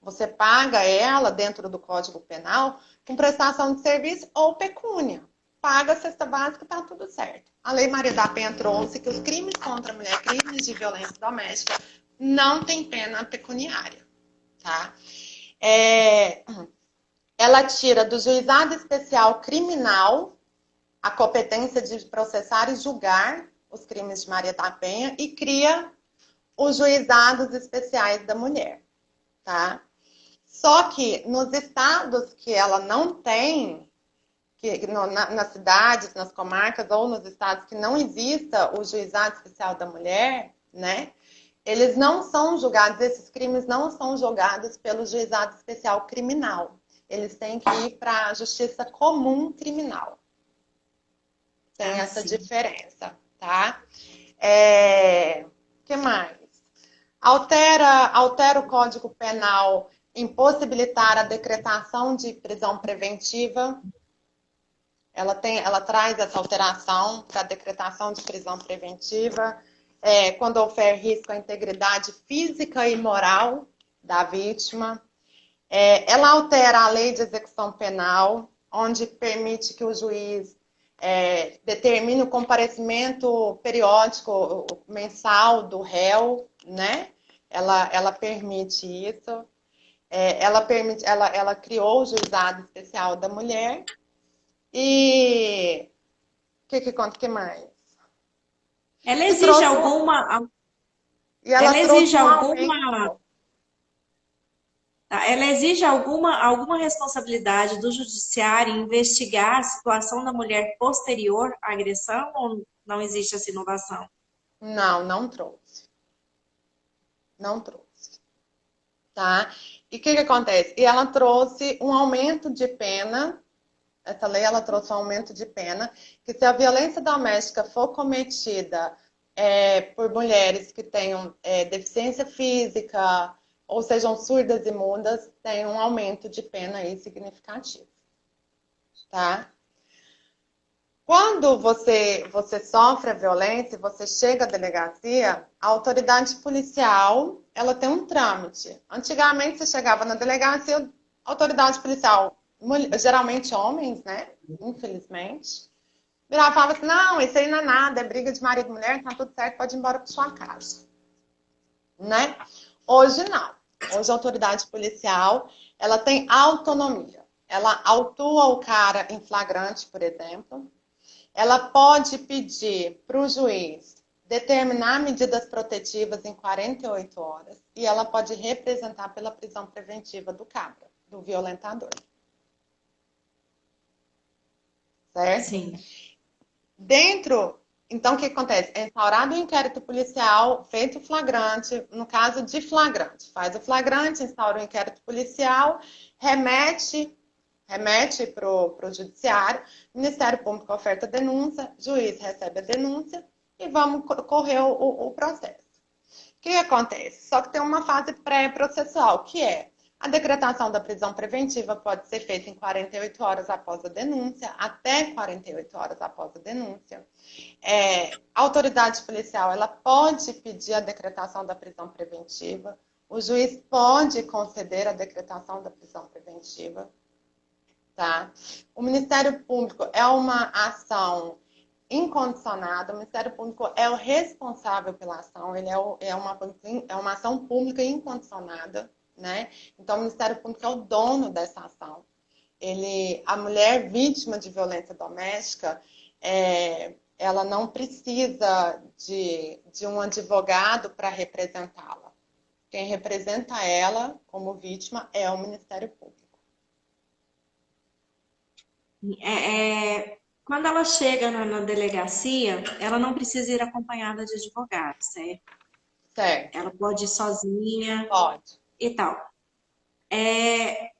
Você paga ela dentro do Código Penal com prestação de serviço ou pecúnia. Paga a cesta básica e tá tudo certo. A Lei Maria da Penha trouxe que os crimes contra a mulher, crimes de violência doméstica, não tem pena pecuniária, tá? Ela tira do juizado especial criminal a competência de processar e julgar os crimes de Maria da Penha e cria os juizados especiais da mulher, tá? Só que nos estados que ela não tem, nas cidades, nas comarcas ou nos estados que não exista o juizado especial da mulher, né? Eles não são julgados, esses crimes não são julgados pelo juizado especial criminal. Eles têm que ir para a justiça comum criminal. Tem essa diferença, tá? Que mais? Altera o Código Penal impossibilitar a decretação de prisão preventiva. Ela traz essa alteração para a decretação de prisão preventiva. Quando houver risco à integridade física e moral da vítima. Ela altera a lei de execução penal, onde permite que o juiz determine o comparecimento periódico, mensal do réu, né? Ela permite isso. ela criou o Juizado Especial da Mulher e que mais? Ela E exige trouxe e ela ela trouxe exige um aumento. ela exige alguma responsabilidade do judiciário em investigar a situação da mulher posterior à agressão ou não existe essa inovação? Não, não trouxe. Não trouxe. Tá? E o que acontece? E ela trouxe um aumento de pena. Essa lei ela trouxe um aumento de pena, que se a violência doméstica for cometida por mulheres que tenham deficiência física ou sejam surdas e mudas, tem um aumento de pena aí significativo, tá? Quando você sofre a violência, você chega à delegacia, a autoridade policial, ela tem um trâmite. Antigamente você chegava na delegacia, a autoridade policial, geralmente homens, né? Infelizmente, virava e falava assim, não, isso aí não é nada, é briga de marido e mulher, tá tudo certo, pode ir embora para sua casa. Né? Hoje não. Hoje a autoridade policial, ela tem autonomia. Ela autua o cara em flagrante, por exemplo. Ela pode pedir para o juiz determinar medidas protetivas em 48 horas e ela pode representar pela prisão preventiva do cabra, do violentador. Certo? Sim. Então, o que acontece? É instaurado um inquérito policial, feito flagrante, no caso de flagrante. Faz o flagrante, instaura o inquérito policial, remete para o judiciário, Ministério Público oferta a denúncia, juiz recebe a denúncia e vamos correr o processo. O que acontece? Só que tem uma fase pré-processual, que é a decretação da prisão preventiva pode ser feita em 48 horas após a denúncia, até 48 horas após a denúncia. A autoridade policial ela pode pedir a decretação da prisão preventiva, o juiz pode conceder a decretação da prisão preventiva. Tá? O Ministério Público é uma ação incondicionada, o Ministério Público é o responsável pela ação, ele é uma ação pública incondicionada, né? Então, o Ministério Público é o dono dessa ação. A mulher vítima de violência doméstica, ela não precisa de um advogado para representá-la. Quem representa ela como vítima é o Ministério Público. Quando ela chega na delegacia, ela não precisa ir acompanhada de advogado, certo? Certo. Ela pode ir sozinha. Pode. E tal.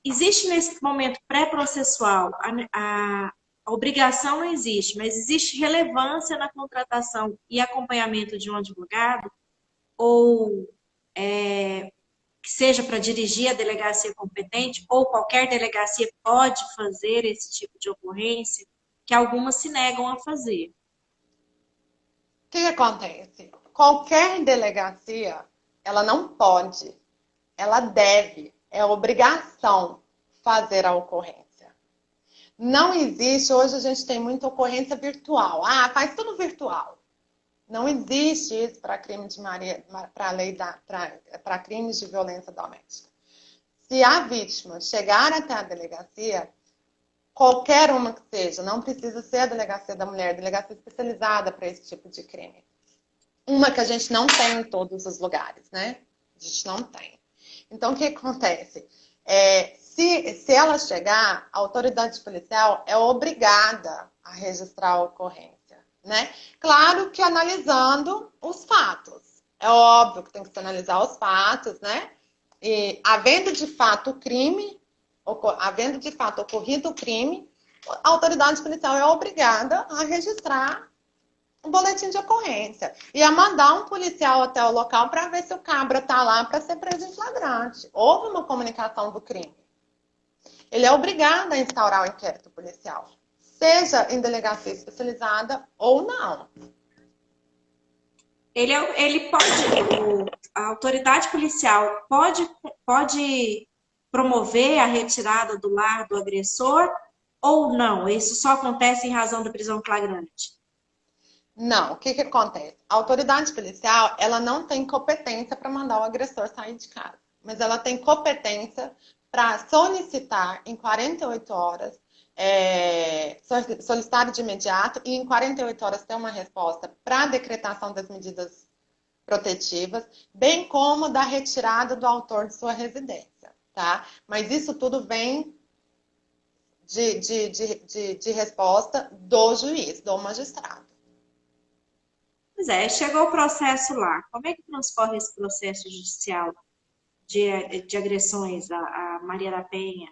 Existe nesse momento pré-processual, a obrigação não existe, mas existe relevância na contratação e acompanhamento de um advogado, ou que seja para dirigir a delegacia competente, ou qualquer delegacia pode fazer esse tipo de ocorrência, que algumas se negam a fazer. O que acontece? Qualquer delegacia, ela não pode, ela deve, é obrigação fazer a ocorrência. Não existe, hoje a gente tem muita ocorrência virtual. Ah, faz tudo virtual. Não existe isso para crime para crimes de violência doméstica. Se a vítima chegar até a delegacia, qualquer uma que seja, não precisa ser a delegacia da mulher, delegacia especializada para esse tipo de crime. Uma que a gente não tem em todos os lugares, né? A gente não tem. Então, o que acontece? Se ela chegar, a autoridade policial é obrigada a registrar a ocorrência, né? Claro que analisando os fatos. É óbvio que tem que se analisar os fatos, né? E havendo de fato ocorrido o crime, a autoridade policial é obrigada a registrar um boletim de ocorrência e a mandar um policial até o local para ver se o cabra está lá para ser preso em flagrante. Houve uma comunicação do crime. Ele é obrigado a instaurar o inquérito policial, seja em delegacia especializada ou não. A autoridade policial pode promover a retirada do lar do agressor ou não? Isso só acontece em razão da prisão flagrante? Não, o que acontece? A autoridade policial, ela não tem competência para mandar o agressor sair de casa. mas ela tem competência para solicitar em 48 horas, solicitar de imediato e em 48 horas ter uma resposta para a decretação das medidas protetivas, bem como da retirada do autor de sua residência, tá? Mas isso tudo vem de resposta do juiz, do magistrado. Pois é, chegou o processo lá. Como é que transcorre esse processo judicial de agressões a Maria da Penha?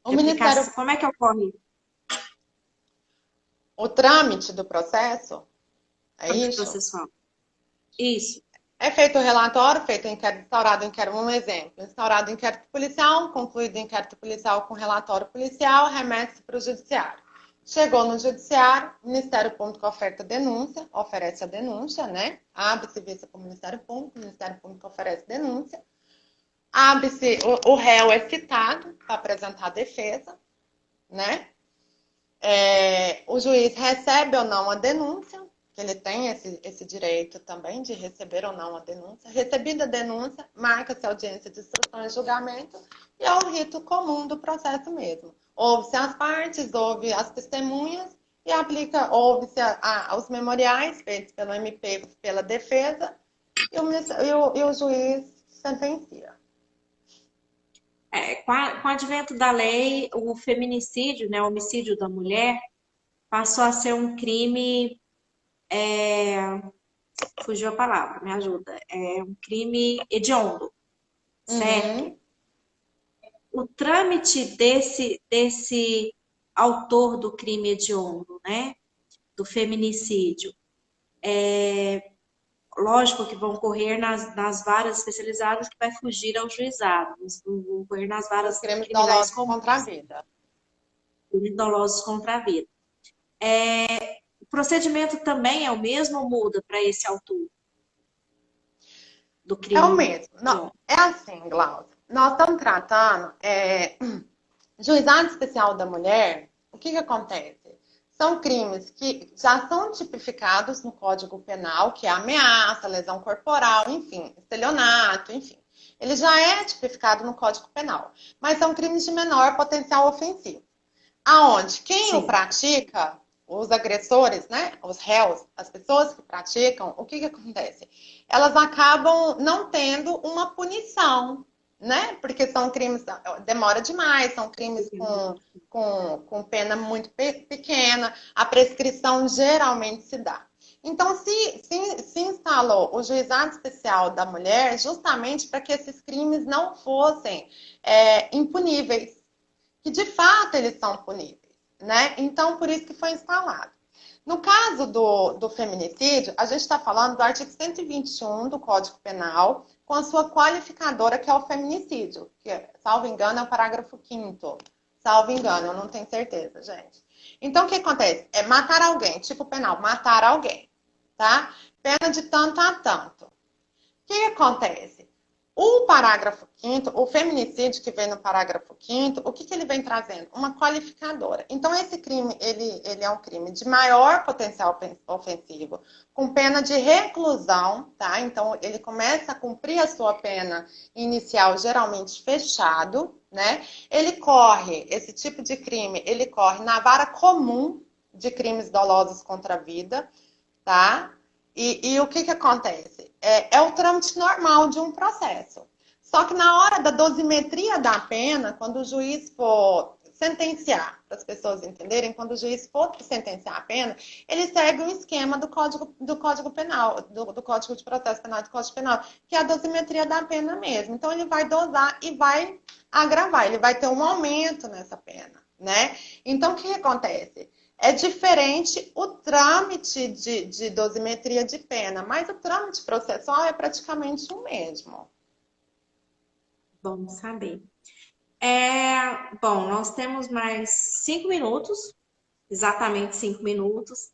O Ministério, Como é que ocorre o trâmite do processo, é o isso? processual? Isso. É feito o relatório, feito o inquérito, instaurado o inquérito, um exemplo, instaurado o inquérito policial, concluído o inquérito policial com relatório policial, remete-se para o judiciário. Chegou no judiciário, o Ministério Público oferta denúncia, oferece a denúncia, né? Abre-se vista para o Ministério Público oferece denúncia, abre-se, o réu é citado para apresentar a defesa, né? O juiz recebe ou não a denúncia, que ele tem esse direito também de receber ou não a denúncia. Recebida a denúncia, marca-se a audiência de instrução e julgamento e é o rito comum do processo mesmo. Ouve-se as partes, ouve as testemunhas e ouve-se os memoriais feitos pelo MP, pela defesa e o juiz sentencia. Com o advento da lei, o feminicídio, né, o homicídio da mulher, passou a ser um crime, fugiu a palavra, me ajuda, é um crime hediondo, certo? Uhum. O trâmite desse autor do crime hediondo, né, do feminicídio, lógico que vão correr nas varas especializadas que vai fugir ao juizado, vão correr nas varas Os crimes criminais dolosos comuns, contra a vida. crimes dolosos contra a vida. O procedimento também é o mesmo ou muda para esse autor do crime? É o mesmo. Não, é assim, Glaucia. Nós estamos tratando juizado especial da mulher. O que acontece? São crimes que já são tipificados no Código Penal, que é ameaça, lesão corporal, enfim, estelionato, enfim. Ele já é tipificado no Código Penal, mas são crimes de menor potencial ofensivo. Aonde quem o pratica, os agressores, né, os réus, as pessoas que praticam, o que acontece? Elas acabam não tendo uma punição, né? Porque são crimes, demora demais, são crimes com pena muito pequena, a prescrição geralmente se dá. Então, se instalou o juizado especial da mulher justamente para que esses crimes não fossem impuníveis, que de fato eles são puníveis, né? Então, por isso que foi instalado. No caso do feminicídio, a gente está falando do artigo 121 do Código Penal, com a sua qualificadora, que é o feminicídio, que, salvo engano, é o parágrafo 5º. Salvo engano, eu não tenho certeza, gente. Então, o que acontece? É matar alguém, tipo penal, matar alguém, tá? Pena de tanto a tanto. O que acontece? O parágrafo 5º, o feminicídio que vem no parágrafo 5º, o que ele vem trazendo? Uma qualificadora. Então, esse crime, ele é um crime de maior potencial ofensivo, com pena de reclusão, tá? Então, ele começa a cumprir a sua pena inicial, geralmente fechado, né? Esse tipo de crime, ele corre na vara comum de crimes dolosos contra a vida, tá? E o que acontece? É o trâmite normal de um processo. Só que na hora da dosimetria da pena, quando o juiz for sentenciar, para as pessoas entenderem, quando o juiz for sentenciar a pena, ele segue um esquema do Código Penal, do Código de Processo Penal e do Código Penal, que é a dosimetria da pena mesmo. Então, ele vai dosar e vai agravar, ele vai ter um aumento nessa pena, né? Então, o que acontece? É diferente o trâmite de dosimetria de pena, mas o trâmite processual é praticamente o mesmo. Bom saber. Bom, nós temos mais 5 minutos, exatamente 5 minutos,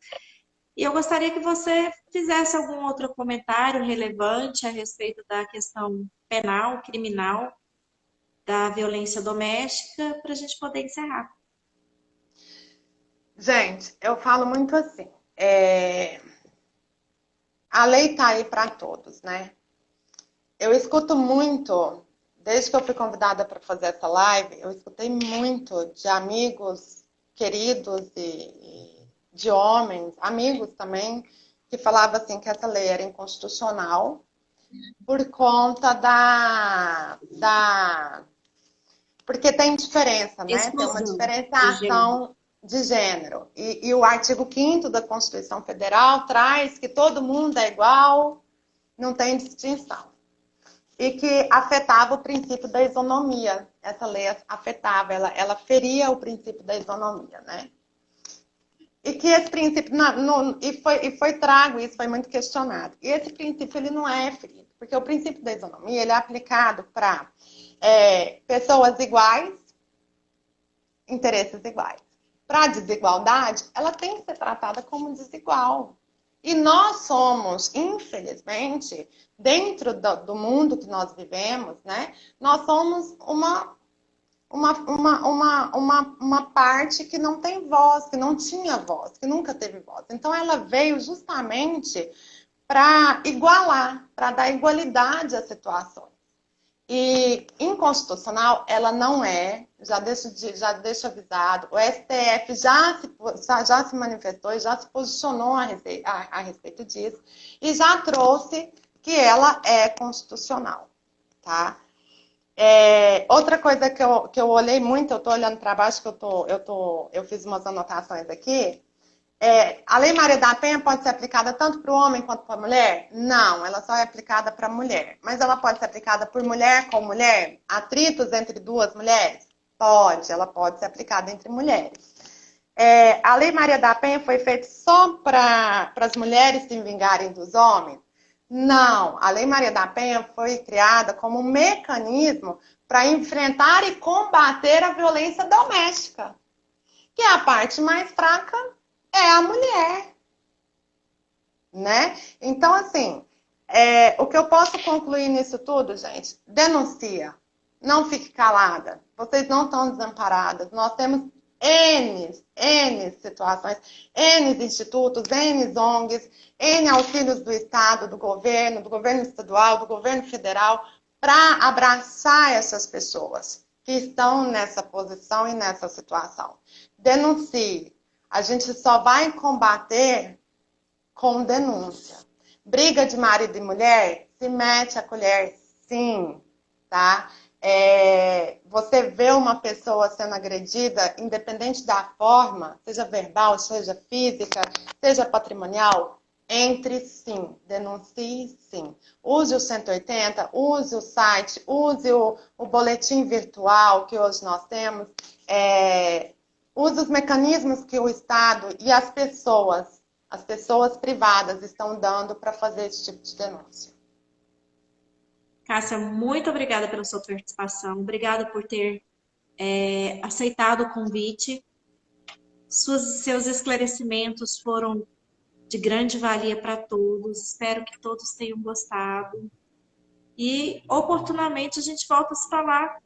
e eu gostaria que você fizesse algum outro comentário relevante a respeito da questão penal, criminal, da violência doméstica, para a gente poder encerrar. Gente, eu falo muito assim, a lei está aí para todos, né? eu escuto muito, desde que eu fui convidada para fazer essa live, eu escutei muito de amigos queridos e de homens, amigos também, que falavam assim que essa lei era inconstitucional por conta porque tem diferença, né? Tem uma Exclusão de gênero. diferenciação de gênero. E o artigo 5º da Constituição Federal traz que todo mundo é igual, não tem distinção. E que afetava o princípio da isonomia. Essa lei afetava, ela feria o princípio da isonomia, né? E que esse princípio, foi trago, isso foi muito questionado. E esse princípio, ele não é ferido, porque o princípio da isonomia, ele é aplicado para pessoas iguais, interesses iguais. Para a desigualdade, ela tem que ser tratada como desigual. E nós somos, infelizmente, dentro do mundo que nós vivemos, né? Nós somos uma parte que não tem voz, que não tinha voz, que nunca teve voz. Então, ela veio justamente para igualar, para dar igualdade às situações. E inconstitucional, ela não é, já deixo avisado, o STF já se manifestou e já se posicionou a respeito disso e já trouxe que ela é constitucional, tá? Outra coisa que eu olhei muito, eu estou olhando para baixo, que eu fiz umas anotações aqui. A Lei Maria da Penha pode ser aplicada tanto para o homem quanto para a mulher? Não, ela só é aplicada para a mulher. Mas ela pode ser aplicada por mulher com mulher? Atritos entre duas mulheres? Pode, ela pode ser aplicada entre mulheres. A Lei Maria da Penha foi feita só para as mulheres se vingarem dos homens? Não, a Lei Maria da Penha foi criada como um mecanismo para enfrentar e combater a violência doméstica, que é a parte mais fraca é a mulher, né? Então, assim, o que eu posso concluir nisso tudo, gente, denuncia, não fique calada, vocês não estão desamparadas, nós temos N situações, N institutos, N ONGs, N auxílios do Estado, do governo estadual, do governo federal, para abraçar essas pessoas que estão nessa posição e nessa situação. Denuncie. A gente só vai combater com denúncia. Briga de marido e mulher, se mete a colher, sim, tá? Você vê uma pessoa sendo agredida, independente da forma, seja verbal, seja física, seja patrimonial, entre sim, denuncie sim. Use o 180, use o site, use o boletim virtual que hoje nós temos, use os mecanismos que o Estado e as pessoas privadas estão dando para fazer esse tipo de denúncia. Cássia, muito obrigada pela sua participação. Obrigada por ter aceitado o convite. Seus esclarecimentos foram de grande valia para todos. Espero que todos tenham gostado. E, oportunamente, a gente volta a se falar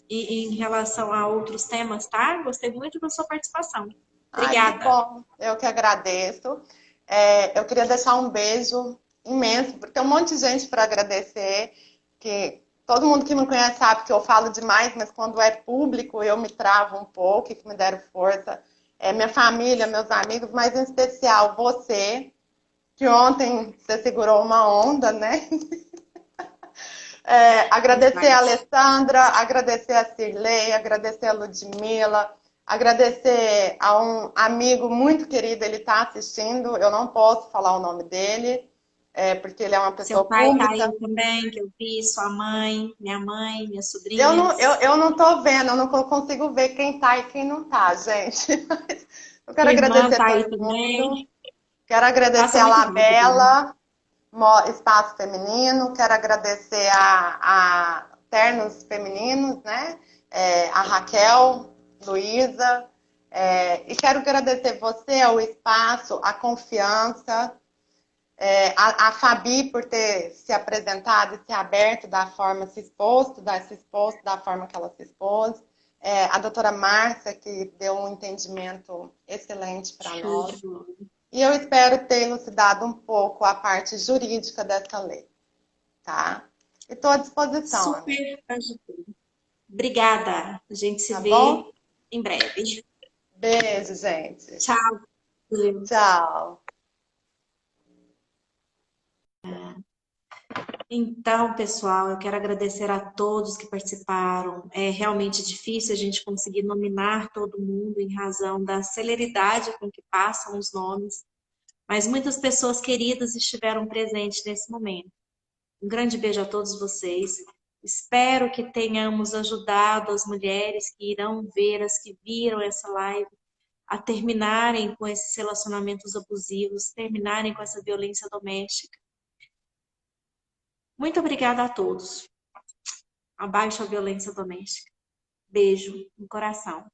em relação a outros temas, tá? Gostei muito da sua participação. Obrigada. Ai, que bom. Eu que agradeço. Eu queria deixar um beijo imenso, porque tem um monte de gente para agradecer, que todo mundo que me conhece sabe que eu falo demais, mas quando é público eu me travo um pouco, que me deram força. Minha família, meus amigos, mas em especial você, que ontem você segurou uma onda, né? Agradecer a Alessandra, agradecer a Cirlei, agradecer a Ludmila, agradecer a um amigo muito querido, ele está assistindo, eu não posso falar o nome dele, porque ele é uma pessoa pública. Seu pai pública. tá aí também, que eu vi, sua mãe, minha sobrinha. Eu não tô vendo, eu não consigo ver quem tá e quem não tá, gente. Eu quero agradecer tá a todo mundo. Quero agradecer a Labela, Espaço Feminino, quero agradecer a Ternos Femininos, né? A Raquel, Luísa, e quero agradecer você, ao espaço, a confiança, a Fabi por ter se apresentado e se aberto da forma, se exposto da forma que ela se expôs, a doutora Márcia, que deu um entendimento excelente para nós. E eu espero ter elucidado um pouco a parte jurídica dessa lei, tá? E estou à disposição, Ana. Super ajudou. Obrigada. A gente se Tá vê bom? em breve. Beijo, gente. Tchau. Tchau. Então, pessoal, eu quero agradecer a todos que participaram. É realmente difícil a gente conseguir nominar todo mundo em razão da celeridade com que passam os nomes, mas muitas pessoas queridas estiveram presentes nesse momento. Um grande beijo a todos vocês. Espero que tenhamos ajudado as mulheres que irão ver, as que viram essa live, a terminarem com esses relacionamentos abusivos, terminarem com essa violência doméstica. Muito obrigada a todos. Abaixo a violência doméstica. Beijo no coração.